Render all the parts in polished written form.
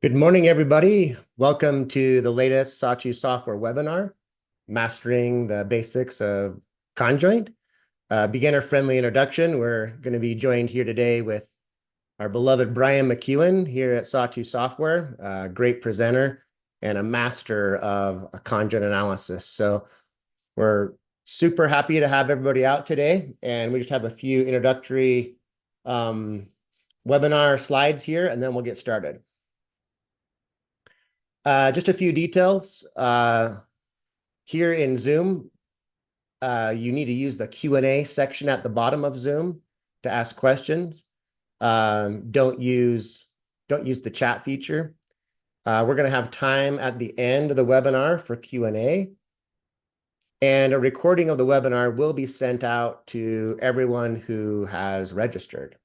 Good morning, everybody. Welcome to the latest Sawtooth Software webinar, Mastering the Basics of Conjoint. Beginner-friendly introduction. We're going to be joined here today with our beloved Brian McEwan here at Sawtooth Software, a great presenter and a master of conjoint analysis. So we're super happy to have everybody out today, and we just have a few introductory webinar slides here, and then we'll get started. Just a few details. Here in Zoom, you need to use the Q&A section at the bottom of Zoom to ask questions. Don't use the chat feature. We're going to have time at the end of the webinar for Q&A. And a recording of the webinar will be sent out to everyone who has registered.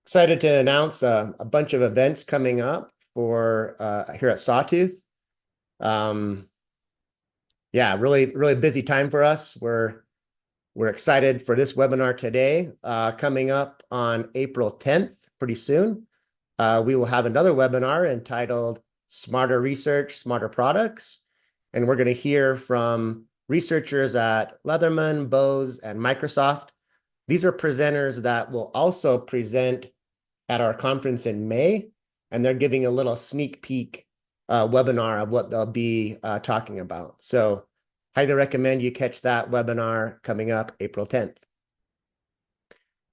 Excited to announce a bunch of events coming up for here at Sawtooth. Yeah, really busy time for us. We're excited for this webinar today. Coming up on April 10th, pretty soon, we will have another webinar entitled Smarter Research, Smarter Products. And we're going to hear from researchers at Leatherman, Bose, and Microsoft. These are presenters that will also present at our conference in May, and they're giving a little sneak peek webinar of what they'll be talking about. So highly recommend you catch that webinar coming up April 10th.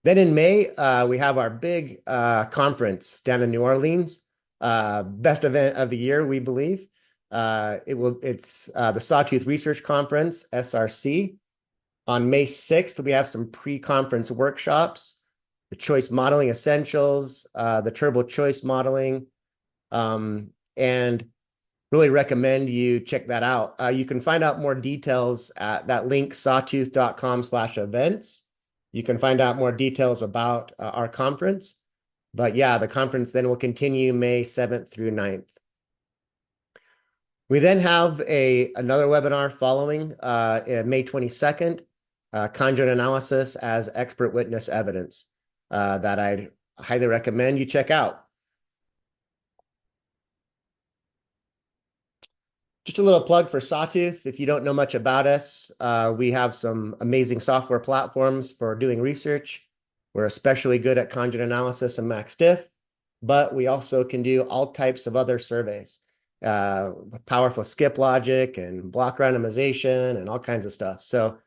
Then in May, we have our big conference down in New Orleans, best event of the year, we believe. It's the Sawtooth Research Conference, SRC. On May 6th, we have some pre-conference workshops, the choice modeling essentials, the turbo choice modeling, and really recommend you check that out. You can find out more details at that link, sawtooth.com/events. You can find out more details about our conference. But yeah, the conference then will continue May 7th through 9th. We then have another webinar following May 22nd, Conjoint Analysis as Expert Witness Evidence, that I'd highly recommend you check out. Just a little plug for Sawtooth. If you don't know much about us, we have some amazing software platforms for doing research. We're especially good at conjoint analysis and MaxDiff, but we also can do all types of other surveys with powerful skip logic and block randomization and all kinds of stuff. So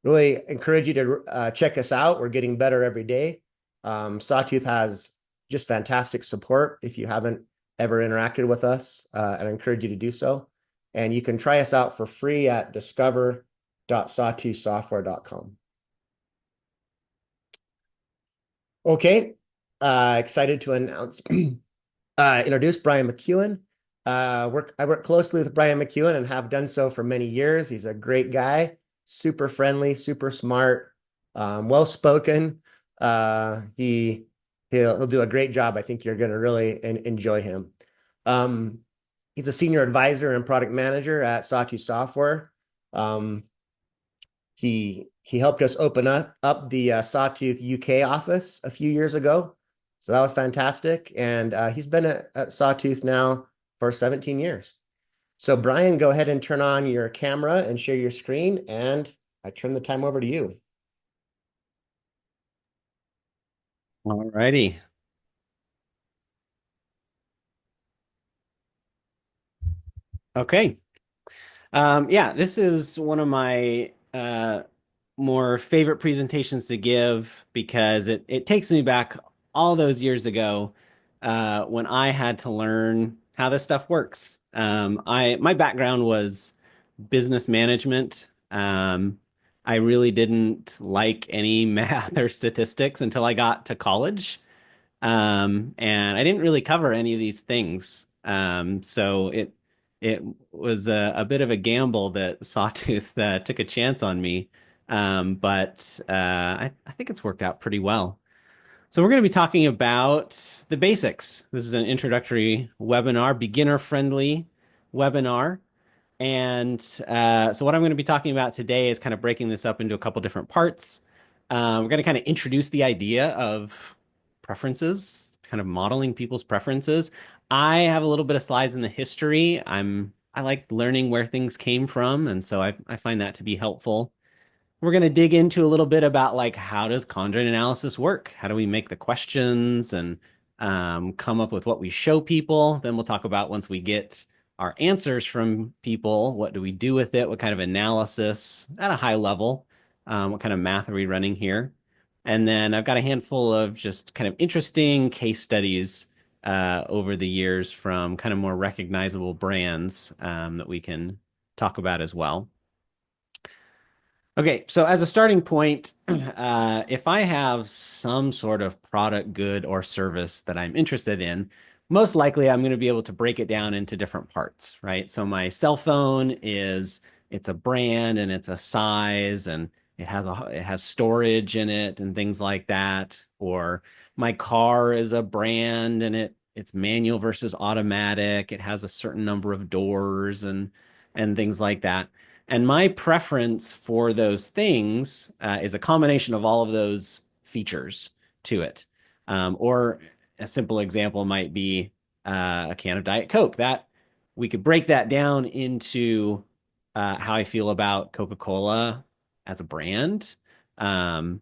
really encourage you to check us out. We're getting better every day. Sawtooth has just fantastic support. If you haven't ever interacted with us, I encourage you to do so. And you can try us out for free at discover.sawtoothsoftware.com. Okay, excited to introduce Brian McEwan. I work closely with Brian McEwan and have done so for many years. He's a great guy, super friendly, super smart, well-spoken. He'll do a great job. I think you're going to really enjoy him. He's a senior advisor and product manager at Sawtooth Software. He helped us open up the Sawtooth UK office a few years ago. So that was fantastic. And he's been at Sawtooth now for 17 years. So Brian, go ahead and turn on your camera and share your screen. And I turn the time over to you. All righty. Okay. Yeah, this is one of my more favorite presentations to give because it takes me back all those years ago when I had to learn how this stuff works. My background was business management. I really didn't like any math or statistics until I got to college. And I didn't really cover any of these things. So it was a bit of a gamble that Sawtooth took a chance on me. But I think it's worked out pretty well. So we're going to be talking about the basics. This is an introductory webinar, beginner-friendly webinar. And so what I'm going to be talking about today is kind of breaking this up into a couple different parts. We're going to kind of introduce the idea of preferences, kind of modeling people's preferences. I have a little bit of slides in the history. I like learning where things came from, and so I find that to be helpful. We're going to dig into a little bit about like how does conjoint analysis work? How do we make the questions and come up with what we show people? Then we'll talk about once we get our answers from people, what do we do with it? What kind of analysis at a high level? What kind of math are we running here? And then I've got a handful of just kind of interesting case studies over the years from kind of more recognizable brands that we can talk about as well. Okay, so as a starting point, if I have some sort of product, good, or service that I'm interested in, most likely I'm going to be able to break it down into different parts, right? So my cell phone it's a brand and it's a size and it has storage in it and things like that. Or my car is a brand and it's manual versus automatic. It has a certain number of doors and things like that. And my preference for those things is a combination of all of those features to it. Or a simple example might be a can of Diet Coke. That we could break that down into how I feel about Coca-Cola as a brand, um,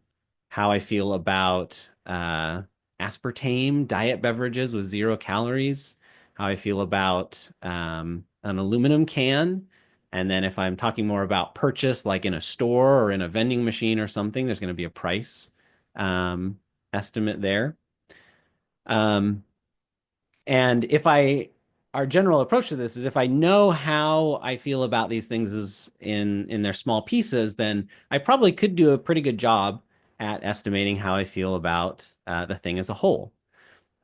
how I feel about aspartame diet beverages with 0 calories, how I feel about an aluminum can. And then if I'm talking more about purchase, like in a store or in a vending machine or something, there's going to be a price um, estimate there. Um, and if I, our general approach to this is if I know how I feel about these things is in their small pieces, then I probably could do a pretty good job at estimating how I feel about the thing as a whole.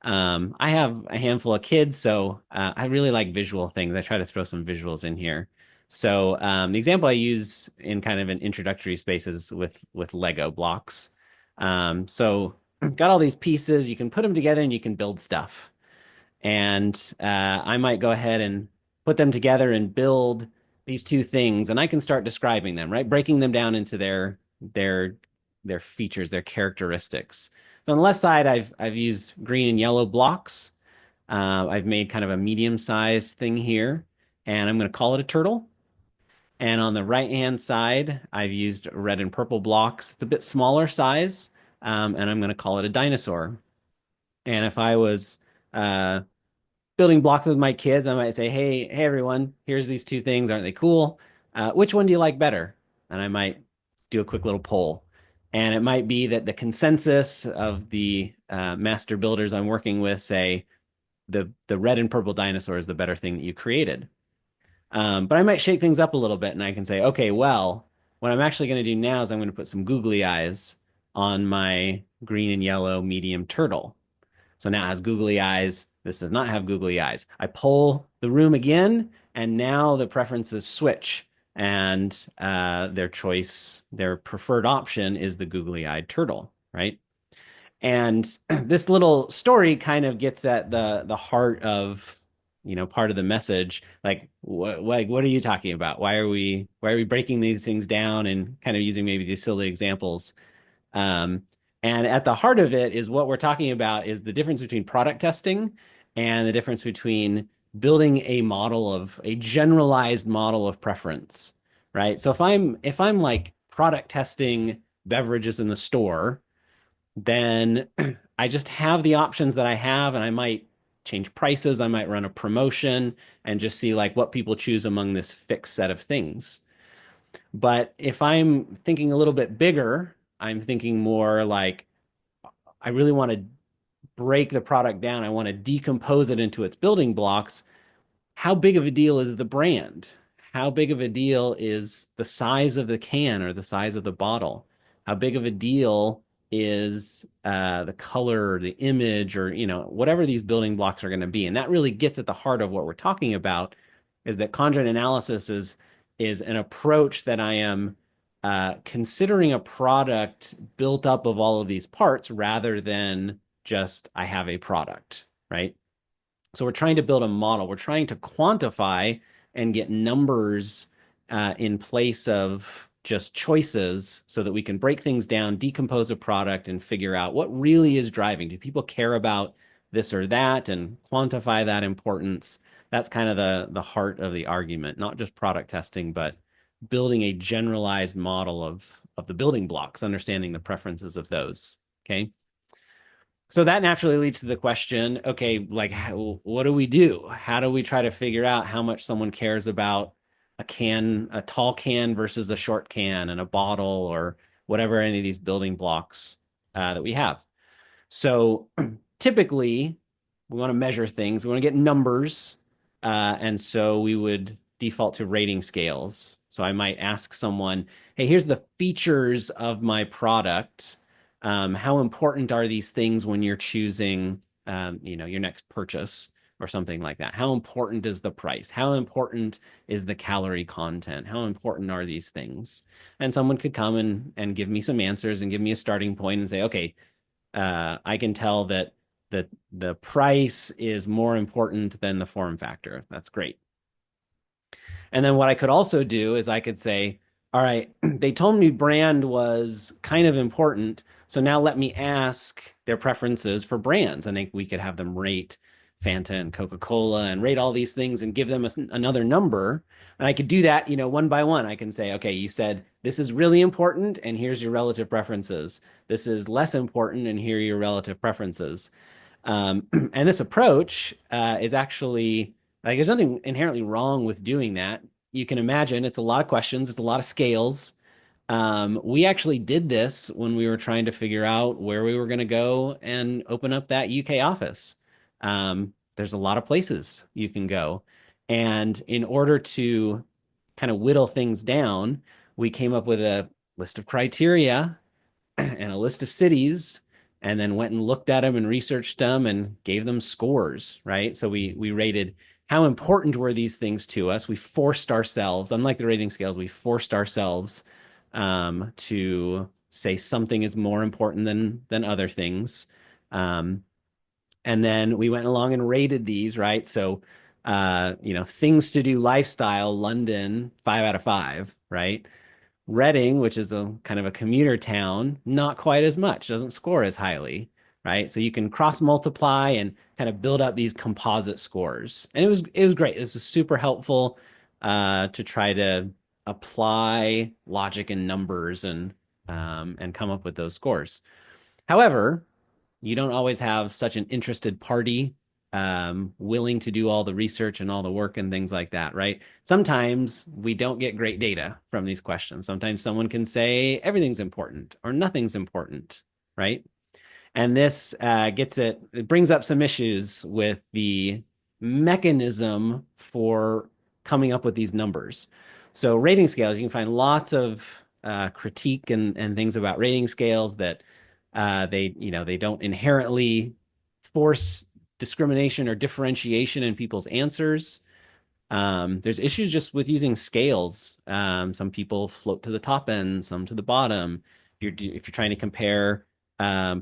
I have a handful of kids, so I really like visual things. I try to throw some visuals in here. So the example I use in kind of an introductory space is with Lego blocks. So got all these pieces, you can put them together and you can build stuff. And I might go ahead and put them together and build these two things, and I can start describing them, right? Breaking them down into their features, their characteristics. So on the left side, I've used green and yellow blocks. I've made kind of a medium-sized thing here, and I'm going to call it a turtle. And on the right-hand side, I've used red and purple blocks. It's a bit smaller size, and I'm going to call it a dinosaur. And if I was building blocks with my kids, I might say, hey, everyone, here's these two things. Aren't they cool? Which one do you like better? And I might do a quick little poll. And it might be that the consensus of the master builders I'm working with say the red and purple dinosaur is the better thing that you created. But I might shake things up a little bit and I can say, okay, well, what I'm actually going to do now is I'm going to put some googly eyes on my green and yellow medium turtle. So now it has googly eyes. This does not have googly eyes. I pull the room again, and now the preferences switch, and their preferred option is the googly-eyed turtle, right? And this little story kind of gets at the heart of, part of the message. Like, what are you talking about? Why are we breaking these things down and kind of using maybe these silly examples? Um, and at the heart of it is what we're talking about is the difference between product testing and the difference between building a generalized model of preference, right? So if I'm like product testing beverages in the store, then I just have the options that I have and I might change prices, I might run a promotion and just see like what people choose among this fixed set of things. But if I'm thinking a little bit bigger, I'm thinking more like I really want to break the product down. I want to decompose it into its building blocks. How big of a deal is the brand? How big of a deal is the size of the can or the size of the bottle? How big of a deal is the color or the image or whatever these building blocks are going to be? And that really gets at the heart of what we're talking about is that conjoint analysis is an approach that I am considering a product built up of all of these parts rather than just I have a product, right? So we're trying to build a model. We're trying to quantify and get numbers in place of just choices so that we can break things down, decompose a product, and figure out what really is driving. Do people care about this or that and quantify that importance? That's kind of the heart of the argument, not just product testing, but building a generalized model of the building blocks, understanding the preferences of those. Okay. So that naturally leads to the question, okay, like what do we do? How do we try to figure out how much someone cares about a tall can versus a short can and a bottle or whatever any of these building blocks that we have? So typically, we want to measure things. We want to get numbers. And so we would default to rating scales. So I might ask someone, hey, here's the features of my product. How important are these things when you're choosing, your next purchase or something like that? How important is the price? How important is the calorie content? How important are these things? And someone could come and give me some answers and give me a starting point and say, okay, I can tell that the price is more important than the form factor. That's great. And then what I could also do is I could say, all right, they told me brand was kind of important. So now let me ask their preferences for brands. I think we could have them rate Fanta and Coca-Cola and rate all these things and give them another number. And I could do that, one by one. I can say, okay, you said this is really important, and here's your relative preferences. This is less important, and here are your relative preferences. And this approach is actually like there's nothing inherently wrong with doing that. You can imagine it's a lot of questions, it's a lot of scales. We actually did this when we were trying to figure out where we were going to go and open up that UK office. There's a lot of places you can go. And in order to kind of whittle things down, we came up with a list of criteria and a list of cities and then went and looked at them and researched them and gave them scores, right? So we rated how important were these things to us. We forced ourselves, unlike the rating scales, we forced ourselves to say something is more important than other things. And then we went along and rated these, right? So things to do lifestyle, London, 5 out of 5, right? Reading, which is a kind of a commuter town, not quite as much, doesn't score as highly, right? So you can cross multiply and kind of build up these composite scores. And it was great. This is super helpful to try to apply logic and numbers and come up with those scores. However, you don't always have such an interested party willing to do all the research and all the work and things like that, right? Sometimes we don't get great data from these questions. Sometimes someone can say everything's important or nothing's important, right? And this it brings up some issues with the mechanism for coming up with these numbers. So rating scales, you can find lots of critique and things about rating scales that they don't inherently force discrimination or differentiation in people's answers. There's issues just with using scales. Some people float to the top end, some to the bottom. If you're trying to compare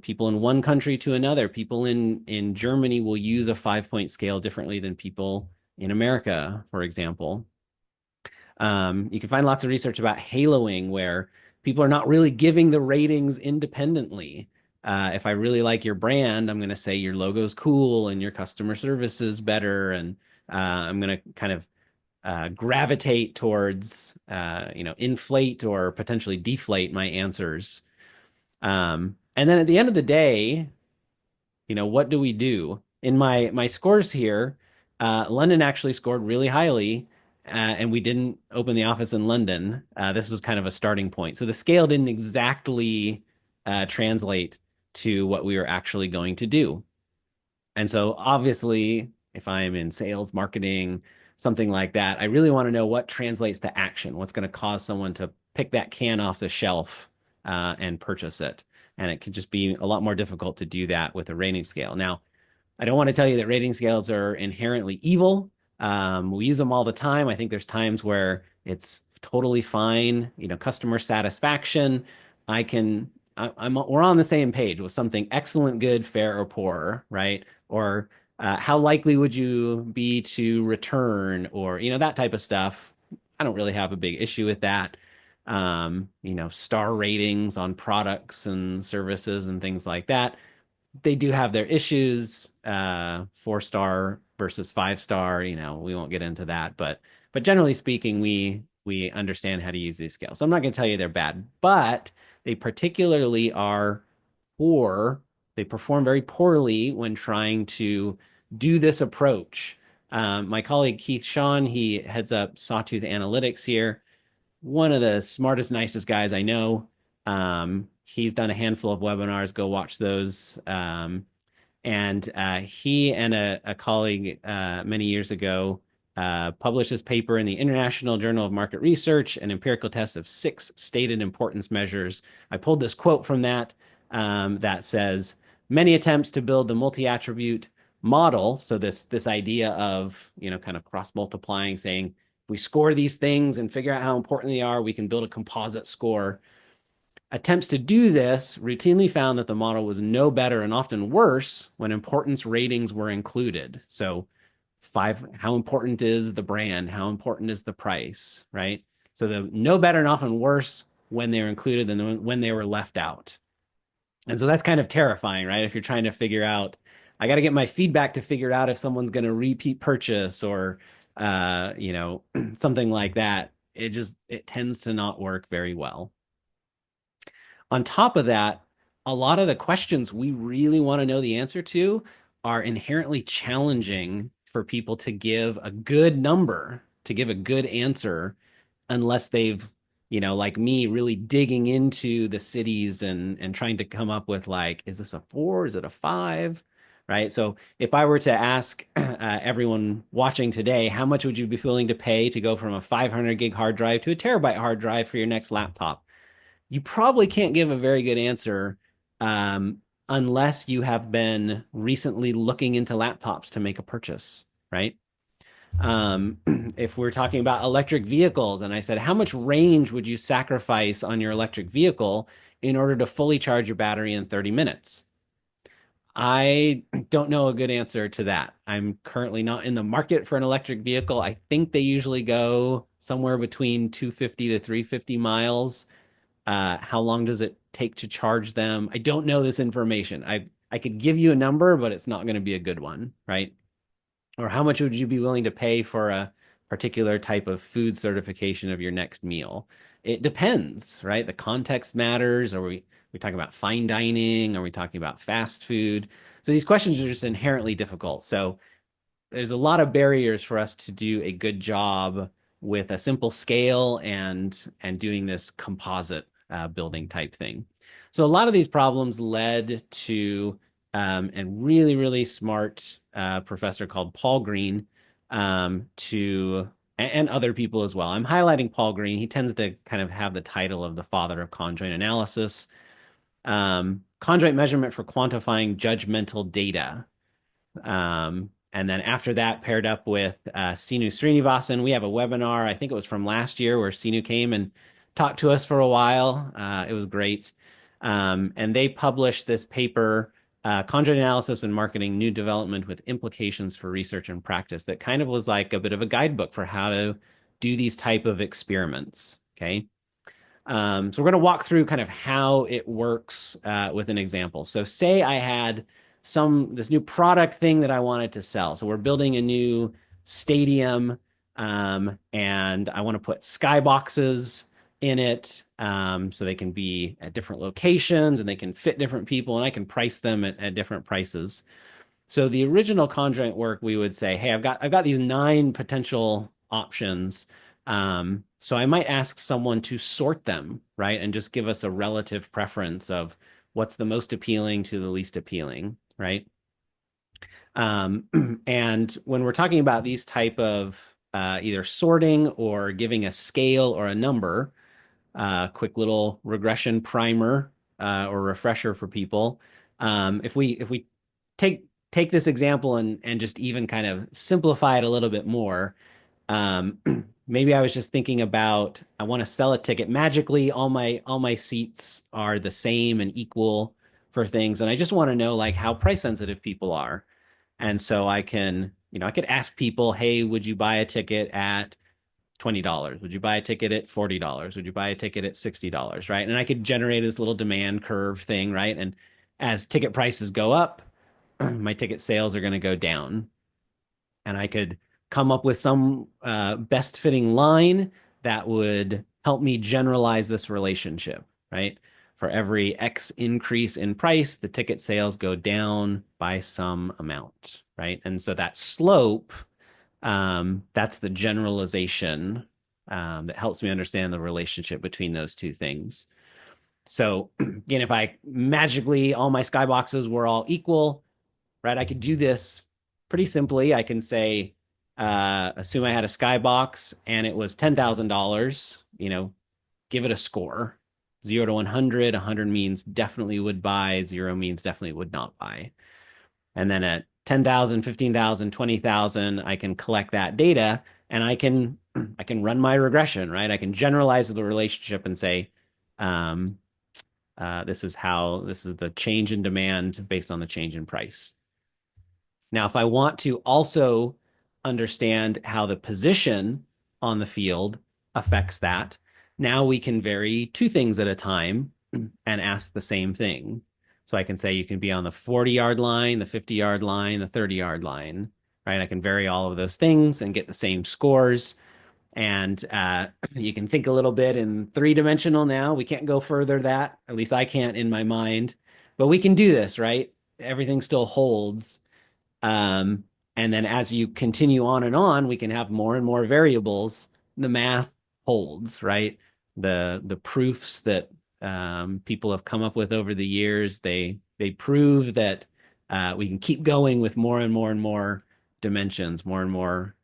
people in one country to another, people in Germany will use a 5-point scale differently than people in America, for example. You can find lots of research about haloing where people are not really giving the ratings independently. If I really like your brand, I'm going to say your logo's cool and your customer service is better. And I'm going to kind of gravitate towards, inflate or potentially deflate my answers. And then at the end of the day, what do we do? In my scores here, London actually scored really highly, and we didn't open the office in London. This was kind of a starting point. So the scale didn't exactly translate to what we were actually going to do. And so obviously, if I'm in sales, marketing, something like that, I really want to know what translates to action, what's going to cause someone to pick that can off the shelf and purchase it. And it could just be a lot more difficult to do that with a rating scale. Now, I don't want to tell you that rating scales are inherently evil. We use them all the time. I think there's times where it's totally fine. Customer satisfaction. We're on the same page with something excellent, good, fair, or poor, right? Or how likely would you be to return, or that type of stuff. I don't really have a big issue with that. star ratings on products and services and things like that. They do have their issues, 4 star versus 5 star. We won't get into that, but generally speaking, we understand how to use these scales. So I'm not going to tell you they're bad, but they particularly are poor. They perform very poorly when trying to do this approach. My colleague Keith Sean, he heads up Sawtooth Analytics here, one of the smartest, nicest guys I know. He's done a handful of webinars. Go watch those. And he and a colleague many years ago published this paper in the International Journal of Market Research, an empirical test of 6 stated importance measures. I pulled this quote from that says, many attempts to build the multi-attribute model. So this idea of, kind of cross-multiplying, saying, we score these things and figure out how important they are, we can build a composite score. Attempts to do this routinely found that the model was no better and often worse when importance ratings were included. So 5, how important is the brand? How important is the price, right? So the no better and often worse when they were included than when they were left out. And so that's kind of terrifying, right? If you're trying to figure out, I got to get my feedback to figure out if someone's going to repeat purchase or, something like that. It tends to not work very well. On top of that, a lot of the questions we really want to know the answer to are inherently challenging for people to give a good number, to give a good answer, unless they've, like me, really digging into the cities and trying to come up with, like, is this a 4? Is it a 5? Right. So if I were to ask everyone watching today, how much would you be willing to pay to go from a 500 gig hard drive to a terabyte hard drive for your next laptop? You probably can't give a very good answer unless you have been recently looking into laptops to make a purchase, right? If we're talking about electric vehicles, and I said, how much range would you sacrifice on your electric vehicle in order to fully charge your battery in 30 minutes? I don't know a good answer to that. I'm currently not in the market for an electric vehicle. I think they usually go somewhere between 250 to 350 miles. How long does it take to charge them? I don't know this information. I could give you a number, but it's not going to be a good one, right? Or how much would you be willing to pay for a particular type of food certification of your next meal? It depends, right? The context matters. Are we talking about fine dining? Are we talking about fast food? So these questions are just inherently difficult. So there's a lot of barriers for us to do a good job with a simple scale and doing this composite building type thing. So a lot of these problems led to a really, really smart professor called Paul Green and other people as well. I'm highlighting Paul Green. He tends to kind of have the title of the father of conjoint analysis. Conjoint measurement for quantifying judgmental data. And then after that, paired up with Sinu Srinivasan, we have a webinar. I think it was from last year where Sinu came and talked to us for a while. It was great. And they published this paper, Conjoint Analysis and Marketing, New Development with Implications for Research and Practice, that kind of was like a bit of a guidebook for how to do these type of experiments. Okay. So we're going to walk through kind of how it works with an example. So say I had this new product thing that I wanted to sell. So we're building a new stadium, and I want to put skyboxes in it, so they can be at different locations and they can fit different people, and I can price them at different prices. So the original conjoint work, we would say, hey, I've got these 9 potential options. So I might ask someone to sort them, right? And just give us a relative preference of what's the most appealing to the least appealing, right? And when we're talking about these type of either sorting or giving a scale or a number, quick little regression primer or refresher for people. If we take this example and just even kind of simplify it a little bit more, maybe I was just thinking about, I want to sell a ticket. Magically, all my seats are the same and equal for things, and I just want to know, like, how price sensitive people are. And so I could ask people, hey, would you buy a ticket at $20? Would you buy a ticket at $40? Would you buy a ticket at $60? Right. And I could generate this little demand curve thing. Right. And as ticket prices go up, my ticket sales are going to go down. And I could come up with some best fitting line that would help me generalize this relationship. Right. For every X increase in price, the ticket sales go down by some amount. Right. And so that slope, that's the generalization that helps me understand the relationship between those two things. So again, if I magically all my skyboxes were all equal, right, I could do this pretty simply. I can say, assume I had a skybox and it was $10,000, give it a score. 0 to 100, 100 means definitely would buy, 0 means definitely would not buy. And then at 10,000, 15,000, 20,000, I can collect that data and I can run my regression, right? I can generalize the relationship and say, um, this is the change in demand based on the change in price. Now, if I want to also understand how the position on the field affects that, now we can vary two things at a time and ask the same thing. So I can say you can be on the 40-yard line, the 50-yard line, the 30-yard line, right? I can vary all of those things and get the same scores. And you can think a little bit in three-dimensional now. We can't go further that, at least I can't in my mind, but we can do this, right? Everything still holds. Um, and then as you continue on and on, we can have more and more variables. The math holds, right? The proofs that people have come up with over the years, they prove that we can keep going with more and more and more dimensions, more and more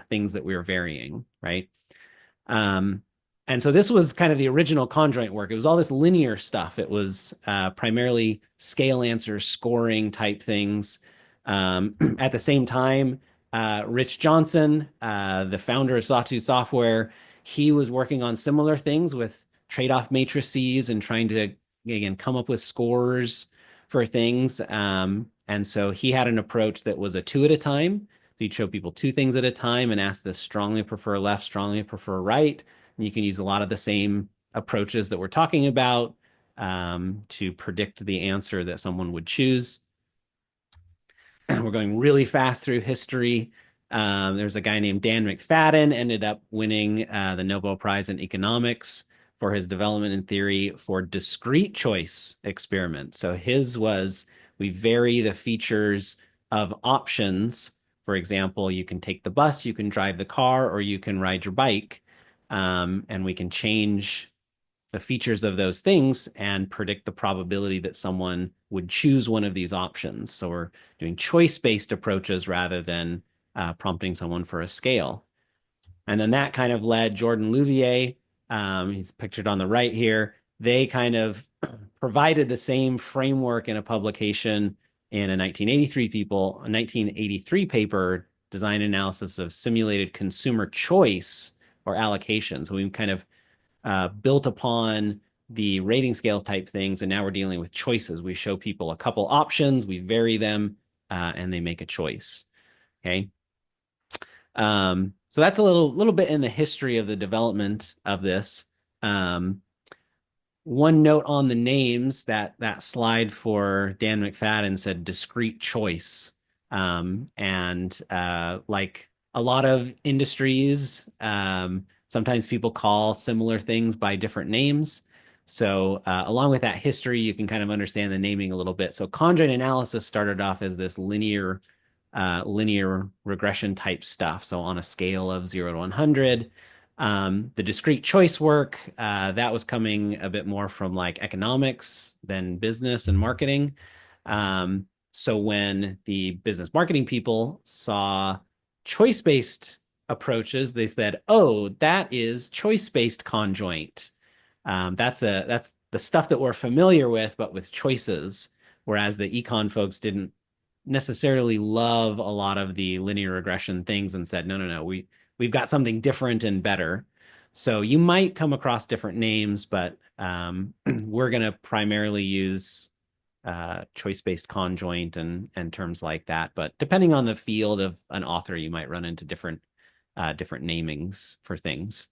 things that we're varying, right? Um, and so this was kind of the original conjoint work. It was all this linear stuff. It was primarily scale answers, scoring type things. At the same time, Rich Johnson, the founder of Sawtooth Software, he was working on similar things with trade-off matrices and trying to, again, come up with scores for things. And so he had an approach that was a two at a time. So you'd show people two things at a time and ask this strongly prefer left, strongly prefer right. And you can use a lot of the same approaches that we're talking about to predict the answer that someone would choose. We're going really fast through history. There's a guy named Dan McFadden ended up winning the Nobel Prize in economics for his development in theory for discrete choice experiments. So his was we vary the features of options. For example, you can take the bus, you can drive the car, or you can ride your bike. And we can change the features of those things and predict the probability that someone would choose one of these options. So we're doing choice-based approaches rather than prompting someone for a scale. And then that kind of led Jordan Louvier, he's pictured on the right here. They kind of provided the same framework in a publication in a 1983 paper, Design Analysis of Simulated Consumer Choice or Allocation. So we kind of built upon the rating scale type things, and now we're dealing with choices. We show people a couple options, we vary them, and they make a choice. Okay. So that's a little bit in the history of the development of this. One note on the names, that slide for Dan McFadden said discrete choice. And like a lot of industries, sometimes people call similar things by different names. So along with that history, you can kind of understand the naming a little bit. So conjoint analysis started off as this linear regression type stuff. So on a scale of 0 to 100, the discrete choice work, that was coming a bit more from like economics than business and marketing. So when the business marketing people saw choice-based approaches, they said, "Oh, that is choice-based conjoint. That's the stuff that we're familiar with, but with choices." Whereas the econ folks didn't necessarily love a lot of the linear regression things and said, no, we've got something different and better. So you might come across different names, but we're going to primarily use choice-based conjoint and terms like that. But depending on the field of an author, you might run into different different namings for things.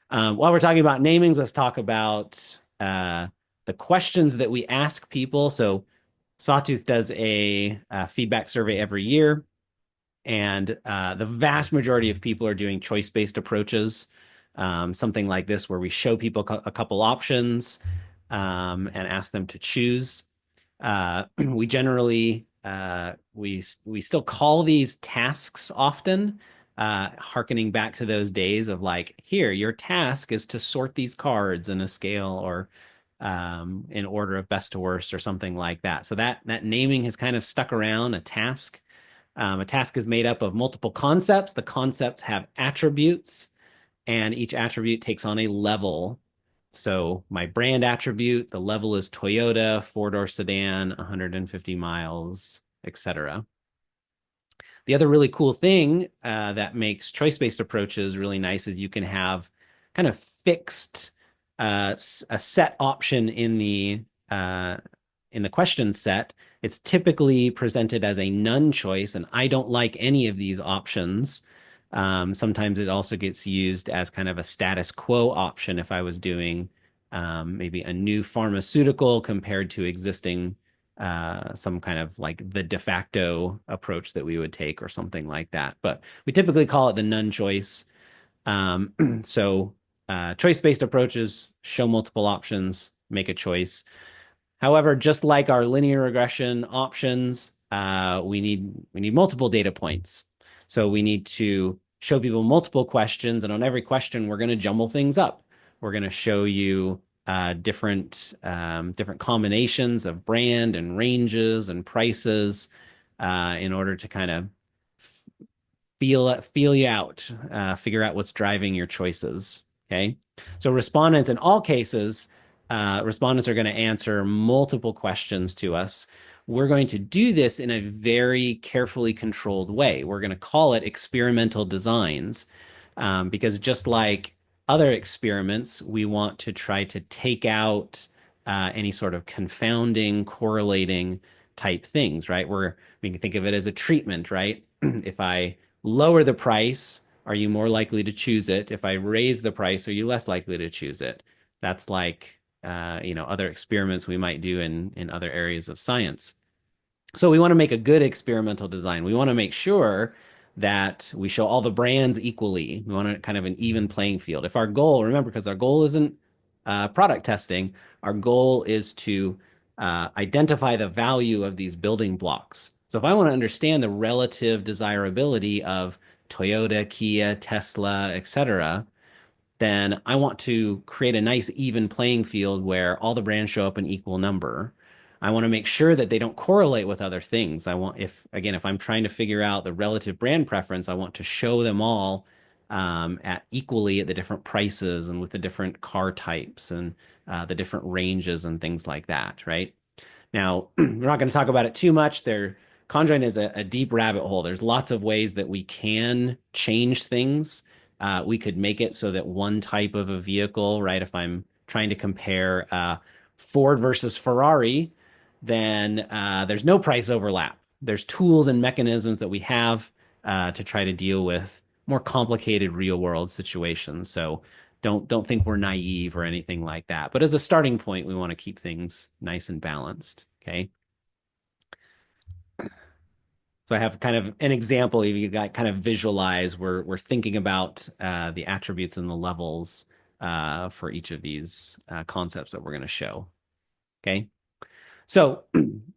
While we're talking about namings, let's talk about the questions that we ask people. So Sawtooth does a feedback survey every year, and the vast majority of people are doing choice-based approaches. Something like this, where we show people a couple options and ask them to choose. We generally we still call these tasks often, harkening back to those days of like, here, your task is to sort these cards in a scale or in order of best to worst or something like that. So that naming has kind of stuck around. A task. A task is made up of multiple concepts. The concepts have attributes, and each attribute takes on a level. So my brand attribute, the level is Toyota, four-door sedan, 150 miles, etc. The other really cool thing that makes choice-based approaches really nice is you can have kind of fixed a set option in the question set. It's typically presented as a none choice, and I don't like any of these options. Sometimes it also gets used as kind of a status quo option if I was doing maybe a new pharmaceutical compared to existing some kind of like the de facto approach that we would take or something like that. But we typically call it the none choice. So choice-based approaches show multiple options, make a choice. However, just like our linear regression options, we need multiple data points. So we need to show people multiple questions, and on every question, we're going to jumble things up. We're going to show you different combinations of brand and ranges and prices in order to kind of feel you out, figure out what's driving your choices. Okay, so respondents in all cases, respondents are going to answer multiple questions to us. We're going to do this in a very carefully controlled way. We're going to call it experimental designs because just like other experiments, we want to try to take out any sort of confounding, correlating type things, right? We can think of it as a treatment, right? If I lower the price, are you more likely to choose it? If I raise the price, are you less likely to choose it? That's like other experiments we might do in other areas of science. So we want to make a good experimental design. We want to make sure that we show all the brands equally. We want kind of an even playing field. If our goal, remember, because our goal isn't product testing, our goal is to identify the value of these building blocks. So if I want to understand the relative desirability of Toyota, Kia, Tesla, etc., then I want to create a nice even playing field where all the brands show up in equal number. I want to make sure that they don't correlate with other things. If I'm trying to figure out the relative brand preference, I want to show them all at equally at the different prices and with the different car types and the different ranges and things like that, right? Now, we're not going to talk about it too much. Conjoint is a deep rabbit hole. There's lots of ways that we can change things. We could make it so that one type of a vehicle, right? If I'm trying to compare Ford versus Ferrari, then there's no price overlap. There's tools and mechanisms that we have to try to deal with more complicated real world situations. So don't think we're naive or anything like that. But as a starting point, we want to keep things nice and balanced. Okay. So I have kind of an example. You got kind of visualize. We're thinking about the attributes and the levels for each of these concepts that we're going to show. Okay. So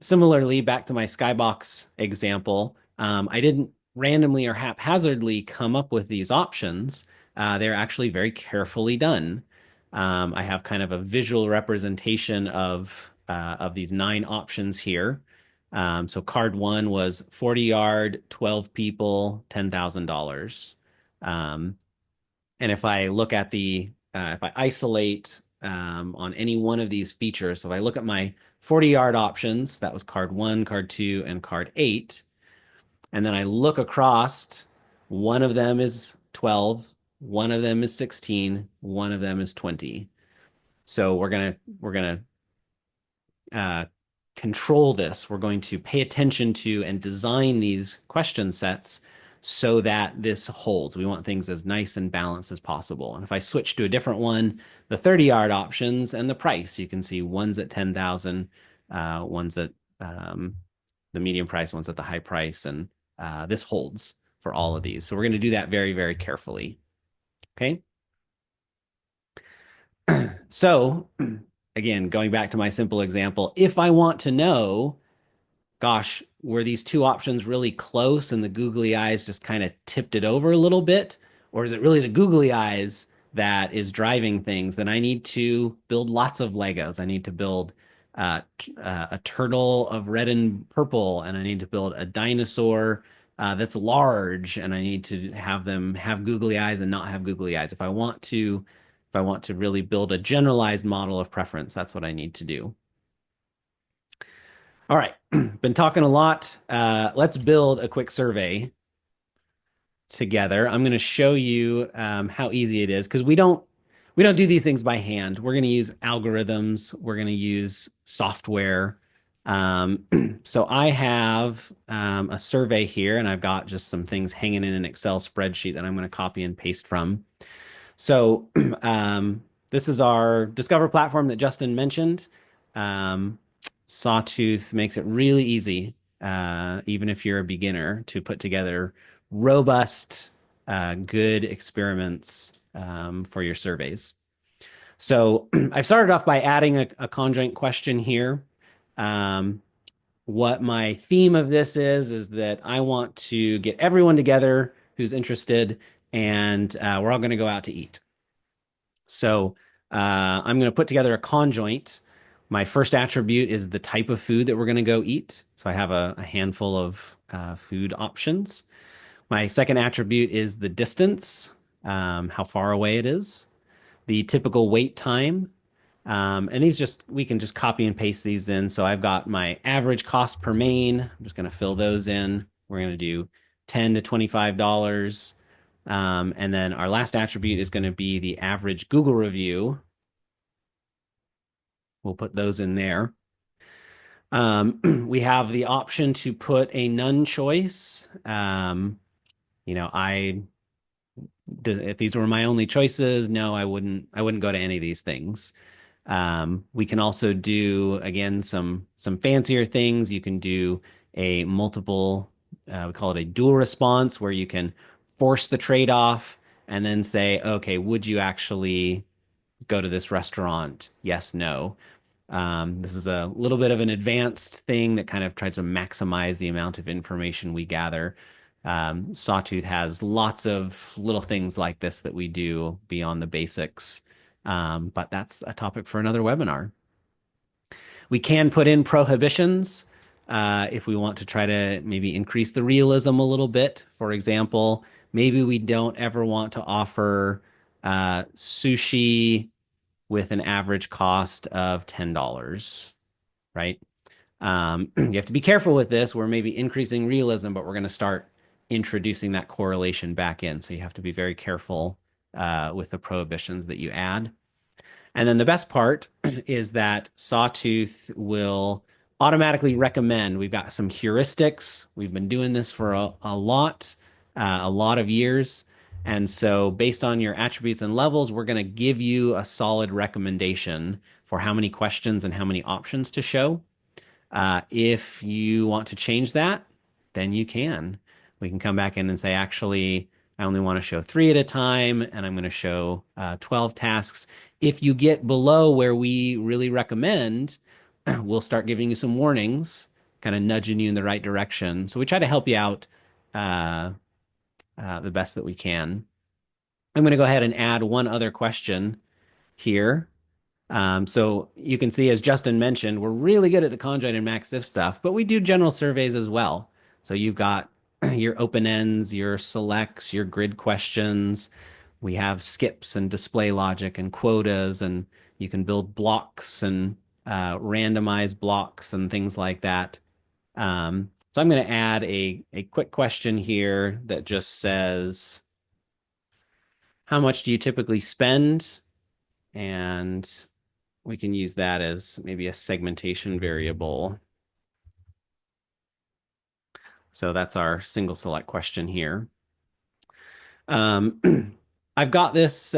similarly, back to my skybox example, I didn't randomly or haphazardly come up with these options. They're actually very carefully done. I have kind of a visual representation of these 9 options here. So card 1 was 40 yard, 12 people, $10,000. And if I look at if I isolate on any one of these features, so if I look at my 40-yard options, that was card 1, card 2, and card 8, and then I look across, one of them is 12, one of them is 16, one of them is 20. So we're gonna control this. We're going to pay attention to and design these question sets so that this holds. We want things as nice and balanced as possible. And if I switch to a different one, the 30-yard options and the price, you can see one's at 10,000, one's at the medium price, one's at the high price, and this holds for all of these. So we're going to do that very, very carefully. Okay. So again, going back to my simple example, if I want to know, gosh, were these two options really close and the googly eyes just kind of tipped it over a little bit? Or is it really the googly eyes that is driving things? Then I need to build lots of Legos. I need to build a turtle of red and purple, and I need to build a dinosaur that's large, and I need to have them have googly eyes and not have googly eyes. If I want to really build a generalized model of preference, that's what I need to do. All right, been talking a lot. Let's build a quick survey together. I'm going to show you how easy it is because we don't do these things by hand. We're going to use algorithms. We're going to use software. So I have a survey here, and I've got just some things hanging in an Excel spreadsheet that I'm going to copy and paste from. So this is our Discover platform that Justin mentioned. Um, Sawtooth makes it really easy, even if you're a beginner, to put together robust, good experiments for your surveys. So I've started off by adding a conjoint question here. Um, what my theme of this is that I want to get everyone together who's interested, and we're all going to go out to eat. So I'm going to put together a conjoint. My first attribute is the type of food that we're going to go eat. So I have a handful of food options. My second attribute is the distance, how far away it is, the typical wait time. And we can just copy and paste these in. So I've got my average cost per main. I'm just going to fill those in. We're going to do $10 to $25. And then our last attribute is going to be the average Google review. We'll put those in there. We have the option to put a none choice. If these were my only choices, no, I wouldn't go to any of these things. We can also do, again, some fancier things. You can do a multiple, we call it a dual response, where you can force the trade-off and then say, okay, would you actually go to this restaurant? Yes, no. This is a little bit of an advanced thing that kind of tries to maximize the amount of information we gather. Sawtooth has lots of little things like this that we do beyond the basics. But that's a topic for another webinar. We can put in prohibitions if we want to try to maybe increase the realism a little bit. For example, maybe we don't ever want to offer sushi with an average cost of $10, right? You have to be careful with this. We're maybe increasing realism, but we're going to start introducing that correlation back in. So you have to be very careful with the prohibitions that you add. And then the best part is that Sawtooth will automatically recommend. We've got some heuristics. We've been doing this for a lot of years. And so based on your attributes and levels, we're going to give you a solid recommendation for how many questions and how many options to show. If you want to change that, then you can. We can come back in and say, actually, I only want to show 3 at a time, and I'm going to show 12 tasks. If you get below where we really recommend, we'll start giving you some warnings, kind of nudging you in the right direction. So we try to help you out the best that we can. I'm going to go ahead and add one other question here. So you can see, as Justin mentioned, we're really good at the conjoint and max diff stuff, but we do general surveys as well. So you've got your open ends, your selects, your grid questions. We have skips and display logic and quotas, and you can build blocks and randomize blocks and things like that. So I'm going to add a quick question here that just says, how much do you typically spend? And we can use that as maybe a segmentation variable. So that's our single select question here. Um, I've got this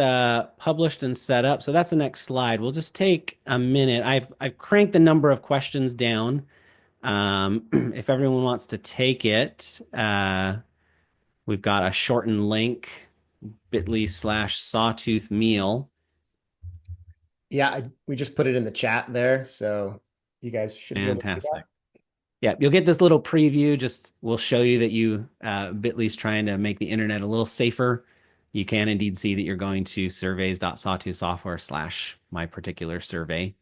published and set up. So that's the next slide. We'll just take a minute. I've cranked the number of questions down. If everyone wants to take it, we've got a shortened link, bit.ly/sawtooth meal. Yeah, we just put it in the chat there, so you guys should be able to see that. Fantastic. Yeah, you'll get this little preview. Just we'll show you that you Bitly's trying to make the internet a little safer. You can indeed see that you're going to surveys.sawtoothsoftware slash my particular survey.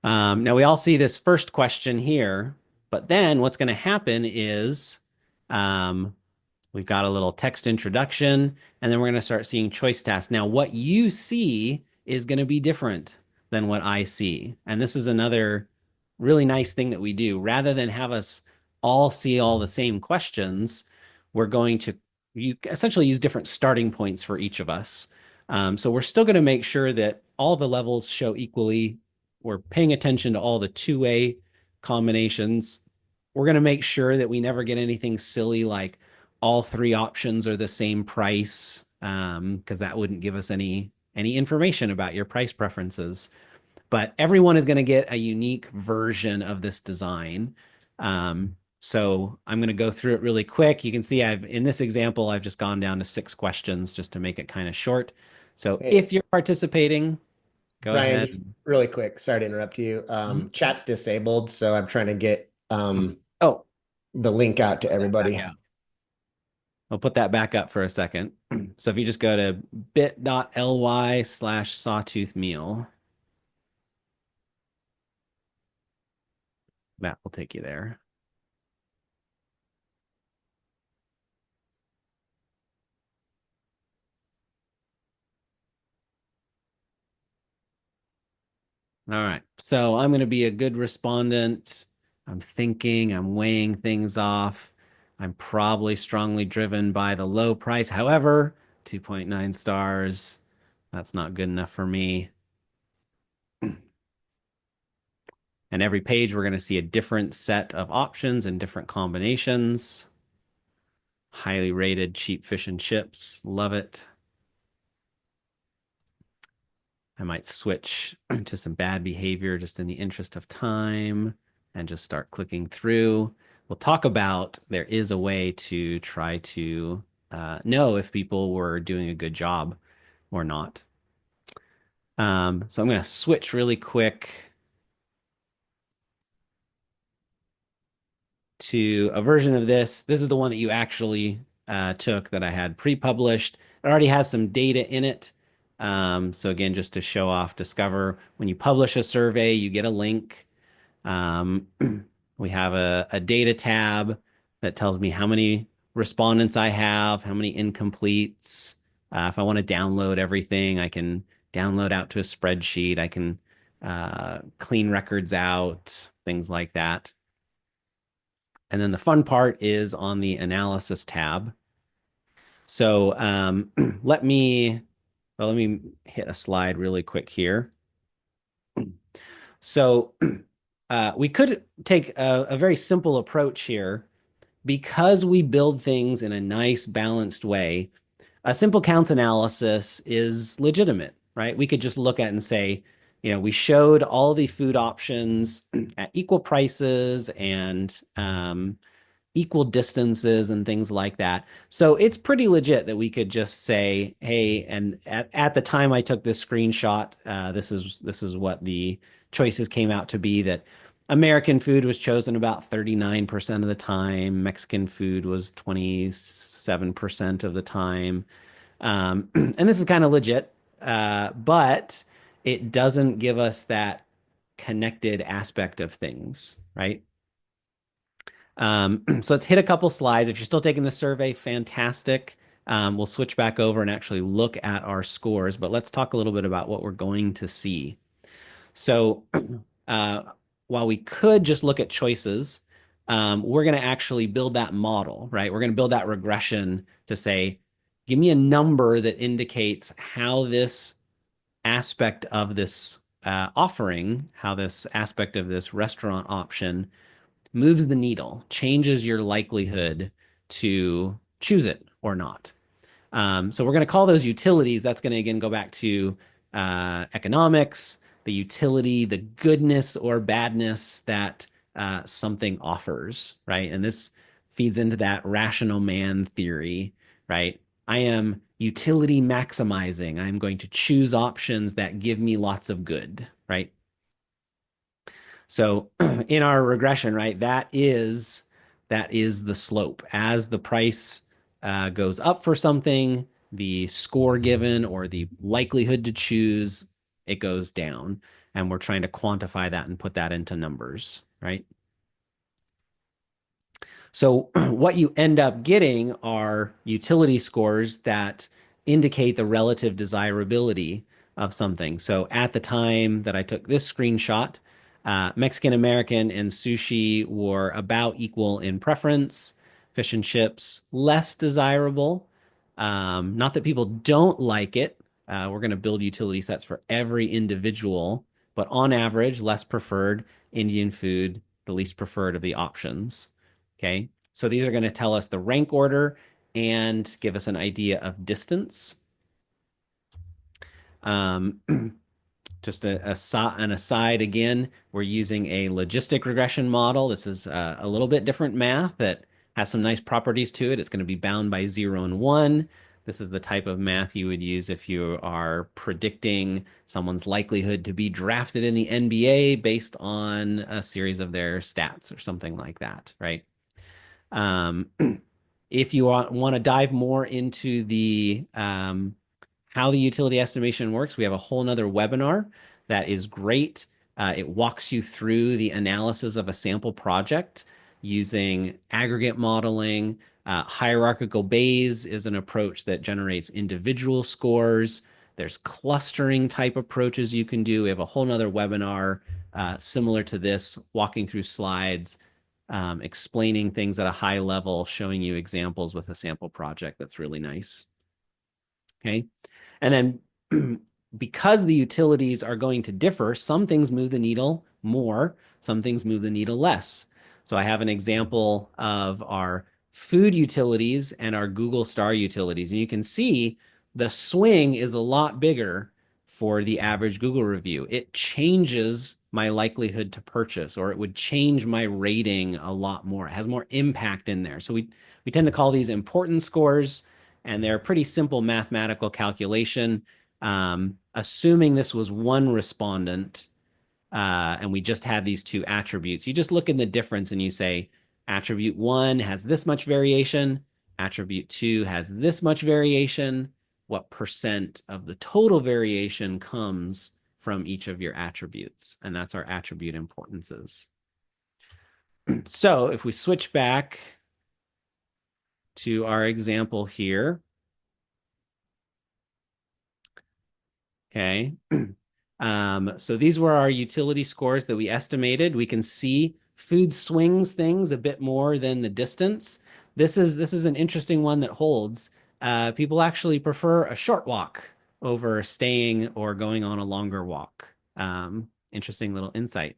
Now we all see this first question here, but then what's going to happen is um, we've got a little text introduction, and then we're going to start seeing choice tasks. Now, what you see is going to be different than what I see. And this is another really nice thing that we do. Rather than have us all see all the same questions, we're going to essentially use different starting points for each of us. So we're still going to make sure that all the levels show equally. We're paying attention to all the two-way combinations. We're going to make sure that we never get anything silly like all three options are the same price, because that wouldn't give us any information about your price preferences. But everyone is going to get a unique version of this design. So I'm going to go through it really quick. You can see in this example, I've just gone down to 6 questions just to make it kind of short. So Hey, if you're participating, go Brian, ahead. just really quick, sorry to interrupt you. Mhm. Chat's disabled, so I'm trying to get Oh, the link out to back everybody. out. I'll put that back up for a second. So if you just go to bit.ly/sawtooth meal, that will take you there. All right. So I'm going to be a good respondent. I'm thinking, I'm weighing things off. I'm probably strongly driven by the low price. However, 2.9 stars, that's not good enough for me. And every page, we're going to see a different set of options and different combinations. Highly rated cheap fish and chips. Love it. I might switch to some bad behavior just in the interest of time and just start clicking through. We'll talk about there is a way to try to know if people were doing a good job or not. So I'm going to switch really quick to a version of this. This is the one that you actually took that I had pre-published. It already has some data in it. So again, just to show off Discover, when you publish a survey, you get a link. Um, we have a data tab that tells me how many respondents I have, how many incompletes. If I want to download everything, I can download out to a spreadsheet. I can clean records out, things like that. And then the fun part is on the analysis tab. So let me hit a slide really quick here. So we could take a very simple approach here because we build things in a nice, balanced way. A simple counts analysis is legitimate, right? We could just look at and say, we showed all the food options at equal prices and equal distances and things like that. So it's pretty legit that we could just say, hey, and at the time I took this screenshot, this is what the choices came out to be, that American food was chosen about 39% of the time, Mexican food was 27% of the time. And this is kind of legit, but it doesn't give us that connected aspect of things, right? So let's hit a couple slides. If you're still taking the survey, fantastic. We'll switch back over and actually look at our scores, but let's talk a little bit about what we're going to see. So uh, while we could just look at choices, we're going to actually build that model, right? We're going to build that regression to say, give me a number that indicates how this aspect of this offering, how this aspect of this restaurant option moves the needle, changes your likelihood to choose it or not. So we're going to call those utilities. That's going to again go back to economics, the utility, the goodness or badness that something offers, right? And this feeds into that rational man theory, right? I am utility maximizing. I'm going to choose options that give me lots of good, right? So in our regression, right, that is the slope. As the price goes up for something, the score given or the likelihood to choose, it goes down. And we're trying to quantify that and put that into numbers, right? So what you end up getting are utility scores that indicate the relative desirability of something. So at the time that I took this screenshot, Mexican American and sushi were about equal in preference. Fish and chips, less desirable. Not that people don't like it. We're going to build utility sets for every individual, but on average, less preferred. Indian food, the least preferred of the options. Okay. So these are going to tell us the rank order and give us an idea of distance. Um, just an aside again, we're using a logistic regression model. This is a little bit different math that has some nice properties to it. It's going to be bound by 0 and 1. This is the type of math you would use if you are predicting someone's likelihood to be drafted in the NBA based on a series of their stats or something like that, right? Um, if you want to dive more into the how the utility estimation works, we have a whole nother webinar that is great. It walks you through the analysis of a sample project using aggregate modeling. Hierarchical Bayes is an approach that generates individual scores. There's clustering type approaches you can do. We have a whole nother webinar similar to this, walking through slides, explaining things at a high level, showing you examples with a sample project. That's really nice. Okay. And then because the utilities are going to differ, some things move the needle more, some things move the needle less. So I have an example of our food utilities and our Google Star utilities. And you can see the swing is a lot bigger for the average Google review. It changes my likelihood to purchase, or it would change my rating a lot more. It has more impact in there. So we tend to call these important scores, and they're a pretty simple mathematical calculation. Assuming this was one respondent, and we just had these two attributes, you just look in the difference and you say, attribute 1 has this much variation, attribute 2 has this much variation. What percent of the total variation comes from each of your attributes? And that's our attribute importances. So if we switch back to our example here, okay. So these were our utility scores that we estimated. We can see food swings things a bit more than the distance. This is an interesting one that holds. People actually prefer a short walk over staying or going on a longer walk. Interesting little insight.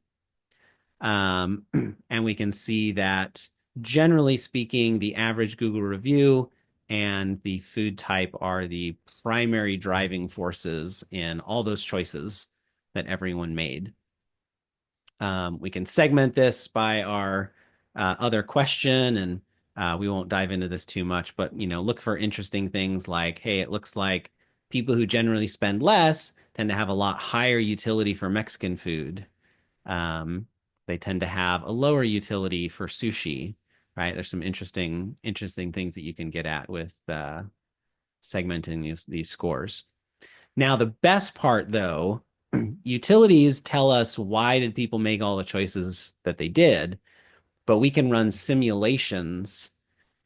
And we can see that generally speaking, the average Google review and the food type are the primary driving forces in all those choices that everyone made. We can segment this by our other question, and we won't dive into this too much, but look for interesting things like, hey, it looks like people who generally spend less tend to have a lot higher utility for Mexican food. They tend to have a lower utility for sushi, right? There's some interesting things that you can get at with segmenting these scores. Now, the best part, though, utilities tell us why did people make all the choices that they did, but we can run simulations,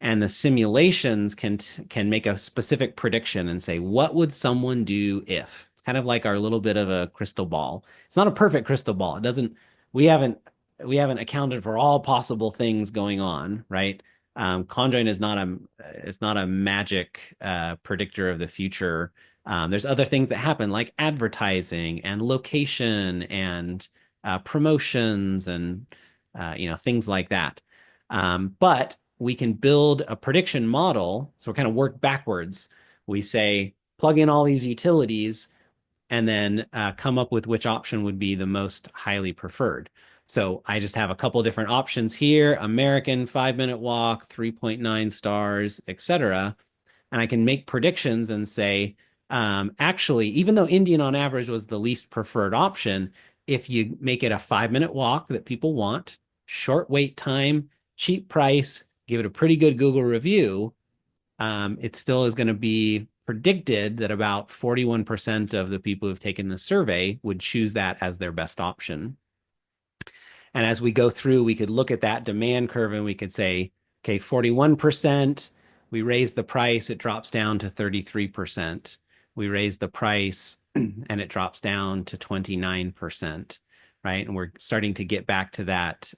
and the simulations can make a specific prediction and say, what would someone do if? It's kind of like our little bit of a crystal ball. It's not a perfect crystal ball. It doesn't, we haven't accounted for all possible things going on, right? Conjoint is not a magic predictor of the future. There's other things that happen like advertising and location and promotions and things like that. But we can build a prediction model. So we kind of work backwards. We say plug in all these utilities and then come up with which option would be the most highly preferred. So I just have a couple different options here: American 5 minute walk, 3.9 stars, etc. And I can make predictions and say, actually, even though Indian on average was the least preferred option, if you make it a 5 minute walk that people want, short wait time, cheap price, give it a pretty good Google review, it still is going to be predicted that about 41% of the people who've taken the survey would choose that as their best option. And as we go through, we could look at that demand curve and we could say, okay, 41%, we raise the price, it drops down to 33%. We raise the price and it drops down to 29%, right? And we're starting to get back to that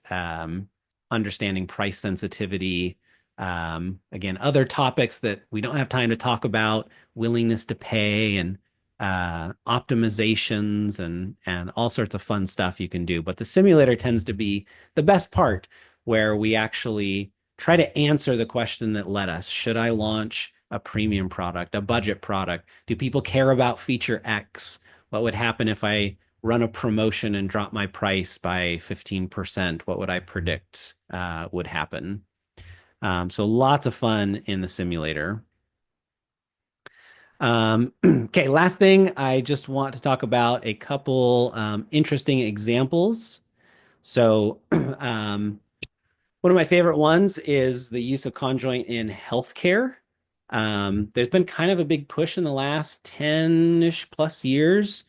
understanding price sensitivity. Again, other topics that we don't have time to talk about, willingness to pay and optimizations and all sorts of fun stuff you can do. But the simulator tends to be the best part where we actually try to answer the question that led us. Should I launch a premium product, a budget product? Do people care about feature X? What would happen if I run a promotion and drop my price by 15%? What would I predict would happen? So lots of fun in the simulator. Okay, last thing, I just want to talk about a couple interesting examples. So, one of my favorite ones is the use of conjoint in healthcare. There's been kind of a big push in the last 10-ish plus years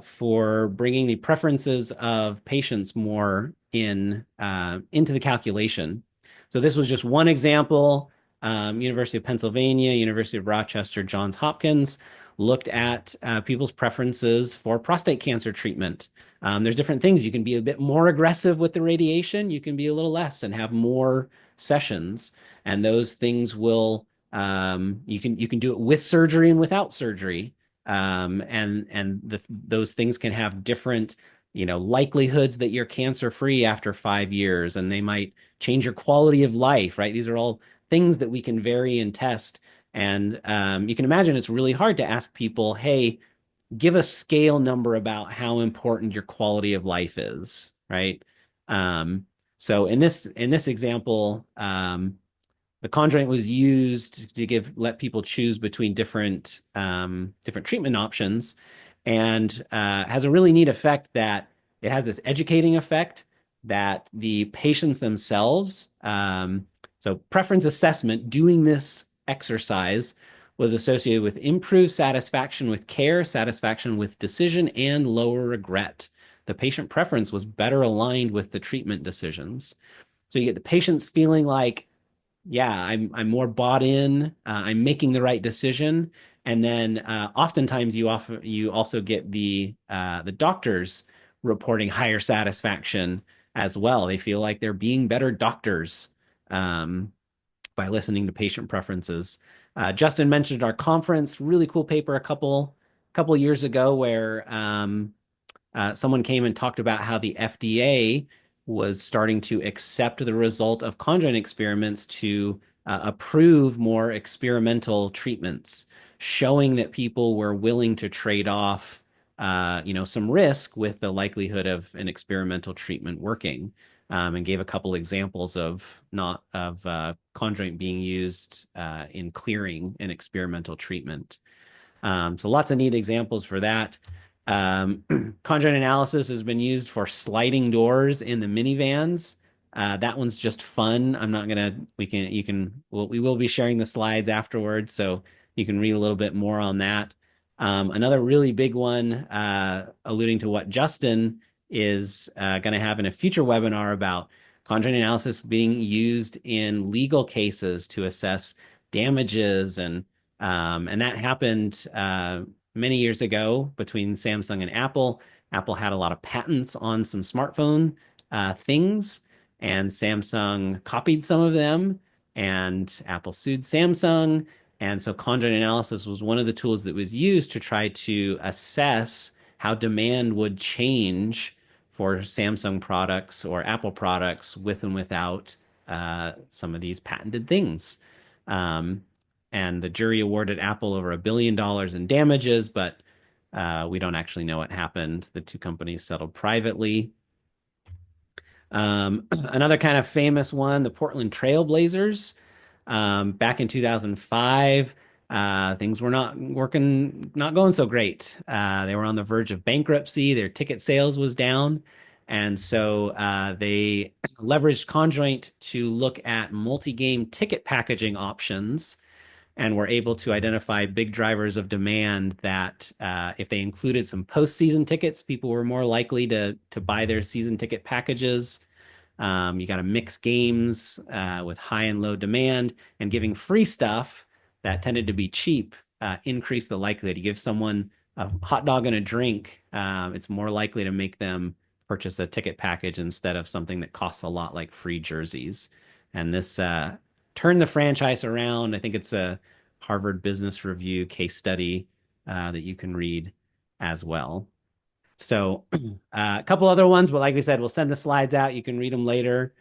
for bringing the preferences of patients more into the calculation. So this was just one example. University of Pennsylvania, University of Rochester, Johns Hopkins looked at people's preferences for prostate cancer treatment. There's different things. You can be a bit more aggressive with the radiation. You can be a little less and have more sessions. And those things will you can do it with surgery and without surgery. Those things can have different likelihoods that you're cancer free after 5 years, and they might change your quality of life, right? These are all things that we can vary and test. And you can imagine it's really hard to ask people, hey, give a scale number about how important your quality of life is, right? So in this example, the conjoint was used to let people choose between different treatment options, and has a really neat effect that it has this educating effect that the patients themselves, so preference assessment, doing this exercise was associated with improved satisfaction with care, satisfaction with decision, and lower regret. The patient preference was better aligned with the treatment decisions. So you get the patients feeling like, yeah, I'm more bought in. I'm making the right decision. And then oftentimes you also get the doctors reporting higher satisfaction as well. They feel like they're being better doctors by listening to patient preferences. Justin mentioned our conference, really cool paper a couple years ago where someone came and talked about how the FDA was starting to accept the result of conjoint experiments to approve more experimental treatments, showing that people were willing to trade off, some risk with the likelihood of an experimental treatment working, and gave a couple examples of not of conjoint being used in clearing an experimental treatment. So lots of neat examples for that. Conjoint analysis has been used for sliding doors in the minivans. That one's just fun. I'm not gonna. We will be sharing the slides afterwards, so you can read a little bit more on that. Another really big one, alluding to what Justin is going to have in a future webinar about conjoint analysis being used in legal cases to assess damages, and that happened many years ago between Samsung and Apple. Apple had a lot of patents on some smartphone things, and Samsung copied some of them, and Apple sued Samsung. And so conjoint analysis was one of the tools that was used to try to assess how demand would change for Samsung products or Apple products with and without some of these patented things. Um, and the jury awarded Apple over $1 billion in damages, but we don't actually know what happened. The two companies settled privately. Another kind of famous one, the Portland Trail Blazers. Back in 2005, things were not working, not going so great. They were on the verge of bankruptcy. Their ticket sales was down. And so they leveraged Conjoint to look at multi-game ticket packaging options and were able to identify big drivers of demand that if they included some postseason tickets, people were more likely to buy their season ticket packages. You got to mix games with high and low demand, and giving free stuff that tended to be cheap increased the likelihood. You give someone a hot dog and a drink, it's more likely to make them purchase a ticket package instead of something that costs a lot, like free jerseys. And this turned the franchise around. I think it's a Harvard Business Review case study that you can read as well. So a couple other ones, but like we said, we'll send the slides out. You can read them later,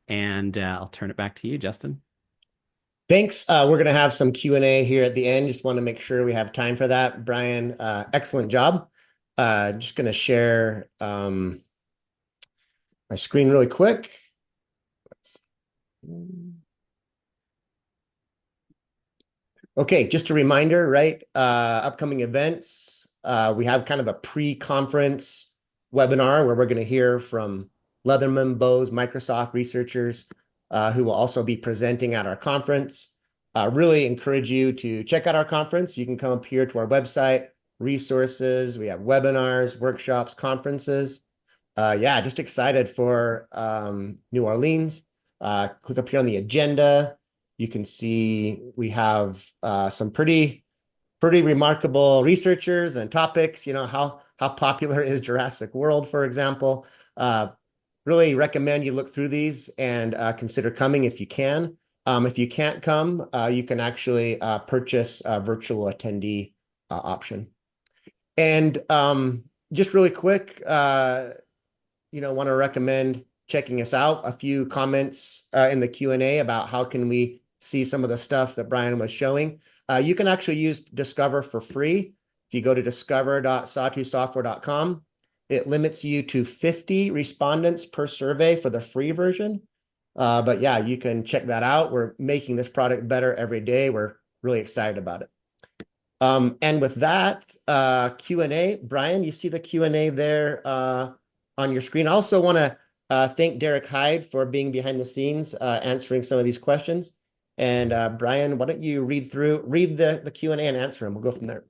and I'll turn it back to you, Justin. Thanks. We're going to have some Q&A here at the end. Just want to make sure we have time for that. Brian, excellent job. Just going to share my screen really quick. Okay, just a reminder, right? Upcoming events. We have kind of a pre-conference webinar where we're going to hear from Leatherman, Bose, Microsoft researchers who will also be presenting at our conference. Really encourage you to check out our conference. You can come up here to our website, resources. We have webinars, workshops, conferences. Yeah, just excited for New Orleans. Click up here on the agenda. You can see we have some pretty remarkable researchers and topics. You know, how popular is Jurassic World, for example. Really recommend you look through these and consider coming if you can. If you can't come, you can actually purchase a virtual attendee option. And just really quick, want to recommend checking us out. A few comments in the Q&A about how can we see some of the stuff that Brian was showing. You can actually use Discover for free. If you go to discover.sawtoothsoftware.com, it limits you to 50 respondents per survey for the free version. But yeah, you can check that out. We're making this product better every day. We're really excited about it. And with that Q&A, Brian, you see the Q&A there on your screen. I also want to thank Derek Hyde for being behind the scenes, answering some of these questions. And Brian, why don't you read the Q&A and answer them? We'll go from there.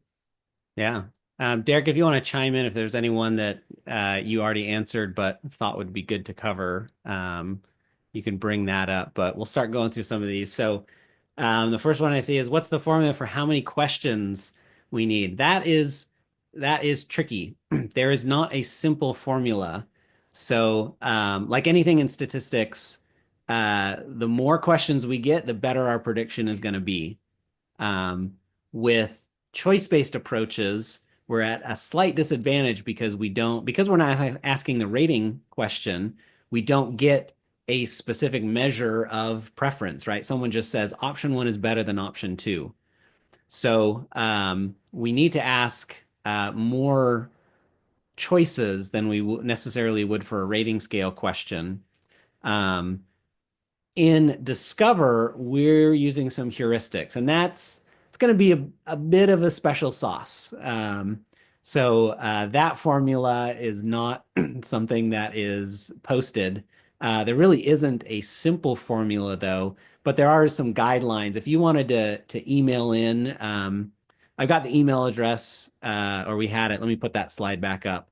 Yeah. Derek, if you want to chime in, if there's anyone that you already answered but thought would be good to cover, you can bring that up. But we'll start going through some of these. So the first one I see is, what's the formula for how many questions we need? That is tricky. There is not a simple formula. So like anything in statistics, the more questions we get, the better our prediction is going to be. With choice-based approaches, we're at a slight disadvantage because we're not asking the rating question, we don't get a specific measure of preference, right? Someone just says option 1 is better than option 2. So we need to ask more choices than we necessarily would for a rating scale question. In Discover, we're using some heuristics, and it's going to be a bit of a special sauce. So that formula is not something that is posted. There really isn't a simple formula, though, but there are some guidelines. If you wanted to email in, I've got the email address, or we had it. Let me put that slide back up.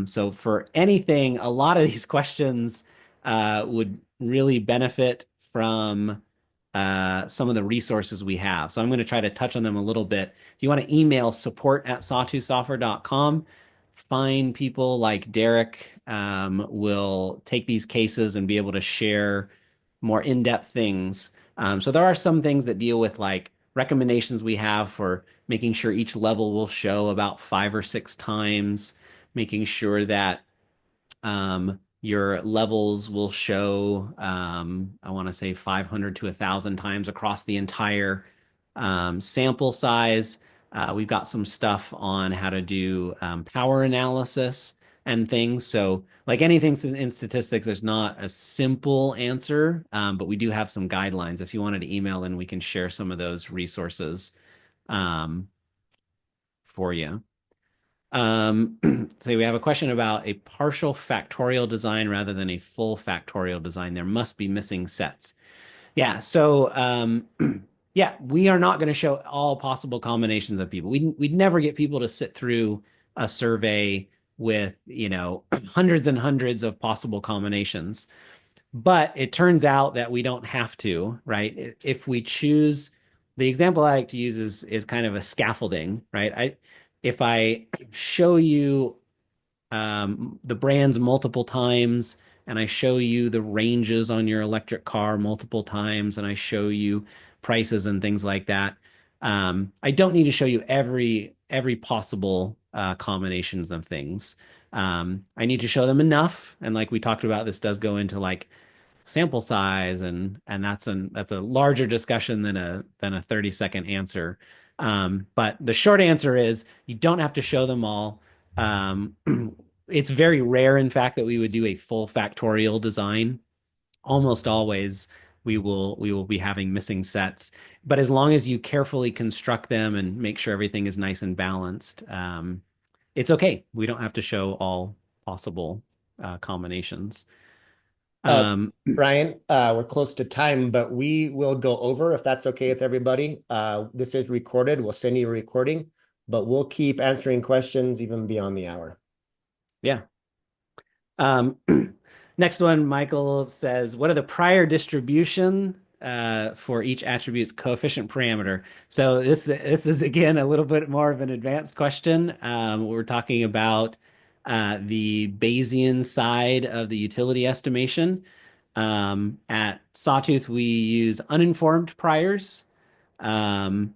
So for anything, a lot of these questions would really benefit from some of the resources we have. So I'm going to try to touch on them a little bit. If you want to email support@sawtoothsoftware.com, find people like Derek will take these cases and be able to share more in-depth things. So there are some things that deal with like recommendations we have for making sure each level will show about 5 or 6 times, making sure that your levels will show, I want to say 500 to 1,000 times across the entire sample size. We've got some stuff on how to do power analysis and things. So, like anything in statistics, there's not a simple answer, but we do have some guidelines. If you wanted to email in, we can share some of those resources um, for you. So we have a question about a partial factorial design rather than a full factorial design. There must be missing sets. Yeah, so yeah, we are not going to show all possible combinations of people. We'd never get people to sit through a survey with, hundreds and hundreds of possible combinations. But it turns out that we don't have to, right? If we choose, the example I like to use is kind of a scaffolding, right? If I show you the brands multiple times, and I show you the ranges on your electric car multiple times, and I show you prices and things like that. I don't need to show you every possible combinations of things. I need to show them enough, and like we talked about, this does go into like sample size, and that's a larger discussion than a 30-second answer. But the short answer is you don't have to show them all. Um, it's very rare, in fact, that we would do a full factorial design. Almost always we will be having missing sets, but as long as you carefully construct them and make sure everything is nice and balanced, it's okay. We don't have to show all possible combinations. Uh, Um, Brian, we're close to time, but we will go over if that's okay with everybody. This is recorded. We'll send you a recording, but we'll keep answering questions even beyond the hour. yeah. Um, next one, Michael says, what are the prior distribution for each attribute's coefficient parameter? So this is again a little bit more of an advanced question. We're talking about the Bayesian side of the utility estimation. At Sawtooth, we use uninformed priors. Um,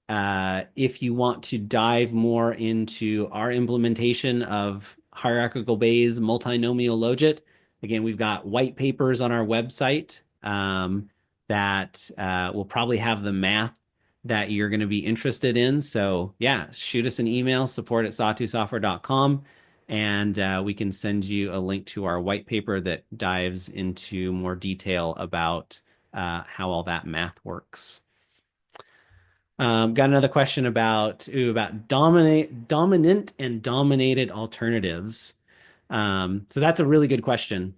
if you want to dive more into our implementation of hierarchical Bayes multinomial logit, again, we've got white papers on our website that will probably have the math that you're going to be interested in. So yeah, shoot us an email, support@sawtoothsoftware.com, and we can send you a link to our white paper that dives into more detail about how all that math works. Got another question about dominant and dominated alternatives. So that's a really good question.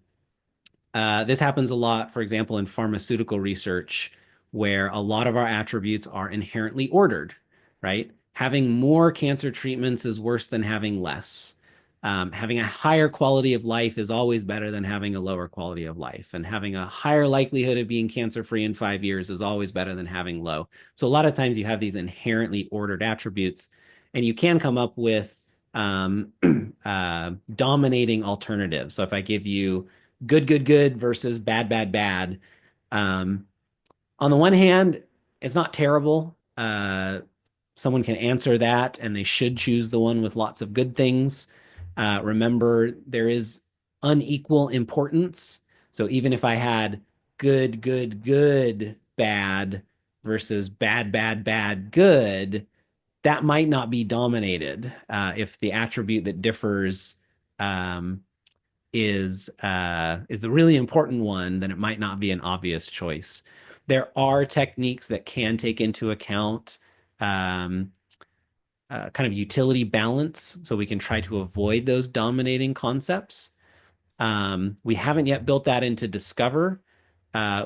This happens a lot, for example, in pharmaceutical research, where a lot of our attributes are inherently ordered, right? Having more cancer treatments is worse than having less. Having a higher quality of life is always better than having a lower quality of life. And having a higher likelihood of being cancer-free in 5 years is always better than having low. So a lot of times you have these inherently ordered attributes, and you can come up with dominating alternatives. So if I give you good, good, good versus bad, bad, bad. Um, on the one hand, it's not terrible. Someone can answer that, and they should choose the one with lots of good things. Remember, there is unequal importance. So even if I had good, good, good, bad versus bad, bad, bad, good, that might not be dominated if the attribute that differs um, is the really important one, then it might not be an obvious choice. There are techniques that can take into account um, kind of utility balance, so we can try to avoid those dominating concepts. We haven't yet built that into Discover.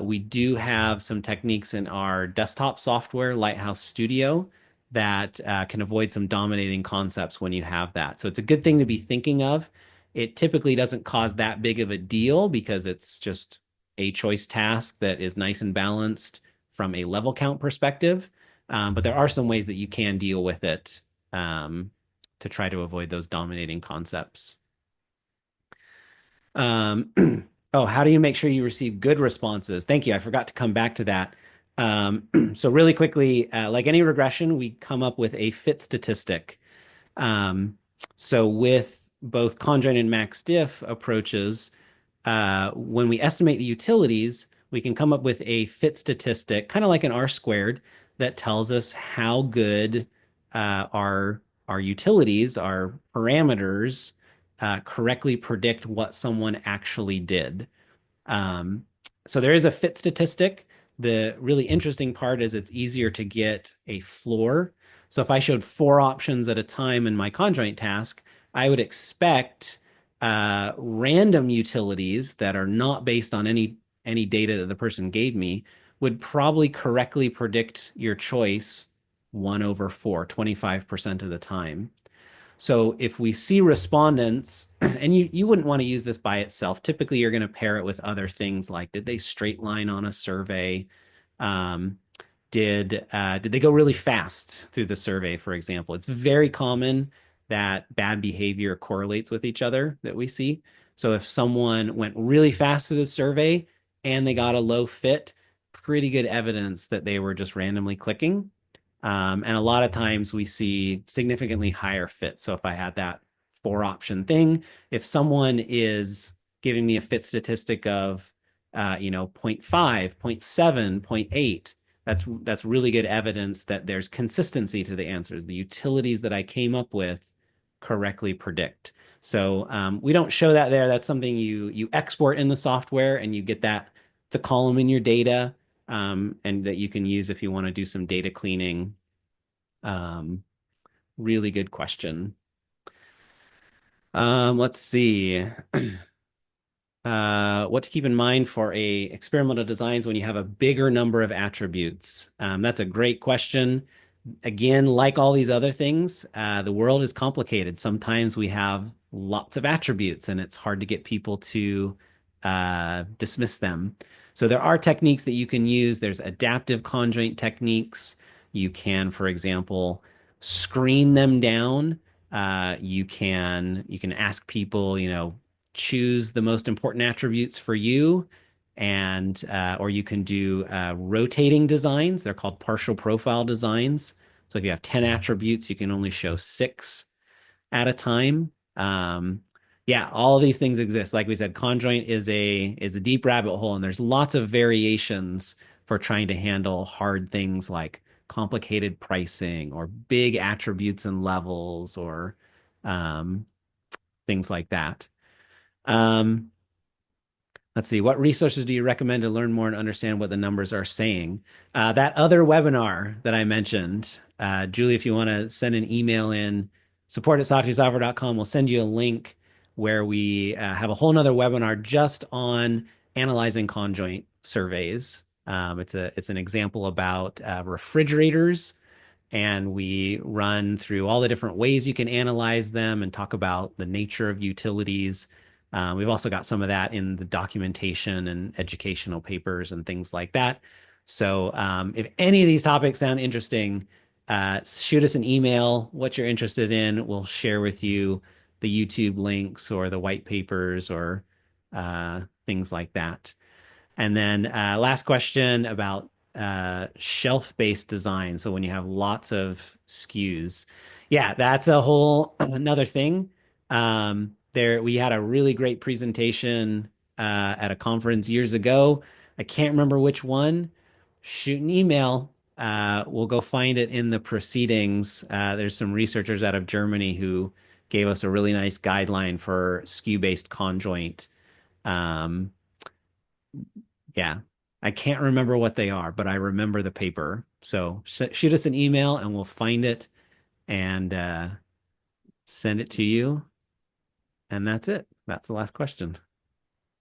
We do have some techniques in our desktop software, Lighthouse Studio, that can avoid some dominating concepts when you have that. So it's a good thing to be thinking of. It typically doesn't cause that big of a deal because it's just a choice task that is nice and balanced from a level count perspective. But there are some ways that you can deal with it to try to avoid those dominating concepts. Oh, how do you make sure you receive good responses? Thank you. I forgot to come back to that. So really quickly, like any regression, we come up with a fit statistic. Um, so with both conjoint and max diff approaches, when we estimate the utilities, we can come up with a fit statistic, kind of like an R squared, that tells us how good our utilities, our parameters, correctly predict what someone actually did. Um, so there is a fit statistic. The really interesting part is it's easier to get a floor. So if I showed four options at a time in my conjoint task, I would expect random utilities that are not based on any data that the person gave me would probably correctly predict your choice 1/4, 25% of the time. So if we see respondents, and you wouldn't want to use this by itself. Typically, you're going to pair it with other things like did they straight line on a survey? Um, did they go really fast through the survey, for example? It's very common that bad behavior correlates with each other that we see. So if someone went really fast through the survey and they got a low fit, pretty good evidence that they were just randomly clicking. And a lot of times we see significantly higher fit. So if I had that four option thing, if someone is giving me a fit statistic of, 0.5, 0.7, 0.8, that's really good evidence that there's consistency to the answers. The utilities that I came up with correctly predict. So we don't show that there. That's something you export in the software and you get that to column in your data, and that you can use if you want to do some data cleaning. Um, Really good question. Let's see. What to keep in mind for a experimental designs when you have a bigger number of attributes? That's a great question. Again, like all these other things, the world is complicated. Sometimes we have lots of attributes and it's hard to get people to dismiss them. So there are techniques that you can use. There's adaptive conjoint techniques. You can, for example, screen them down. You can ask people, choose the most important attributes for you, and or you can do rotating designs. They're called partial profile designs. So if you have 10 attributes, you can only show six at a time. Yeah, all of these things exist. Like we said, conjoint is a deep rabbit hole, and there's lots of variations for trying to handle hard things like complicated pricing or big attributes and levels or um, things like that. Um, Let's see, what resources do you recommend to learn more and understand what the numbers are saying? That other webinar that I mentioned, Julie, if you want to send an email in, support@sawtoothsoftware.com, we'll send you a link where we have a whole nother webinar just on analyzing conjoint surveys. It's an example about refrigerators, and we run through all the different ways you can analyze them and talk about the nature of utilities. We've also got some of that in the documentation and educational papers and things like that. So if any of these topics sound interesting, shoot us an email, what you're interested in. We'll share with you the YouTube links or the white papers or things like that. And then last question about shelf-based design. So when you have lots of SKUs, yeah, that's a whole another thing. There we had a really great presentation at a conference years ago. I can't remember which one. Shoot an email. We'll go find it in the proceedings. There's some researchers out of Germany who gave us a really nice guideline for SKU-based conjoint. Um, yeah. I can't remember what they are, but I remember the paper. So shoot us an email and we'll find it and send it to you. And that's it. That's the last question.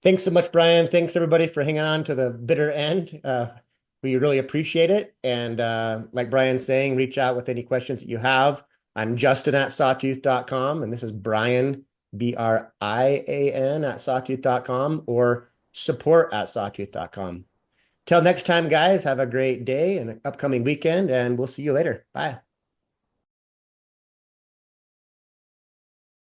Thanks so much, Brian. Thanks everybody for hanging on to the bitter end. We really appreciate it. And like Brian's saying, reach out with any questions that you have. I'm Justin at sawtooth.com, and this is Brian, Brian at sawtooth.com, or support at sawtooth.com. Till next time, guys, have a great day and an upcoming weekend, and we'll see you later. Bye.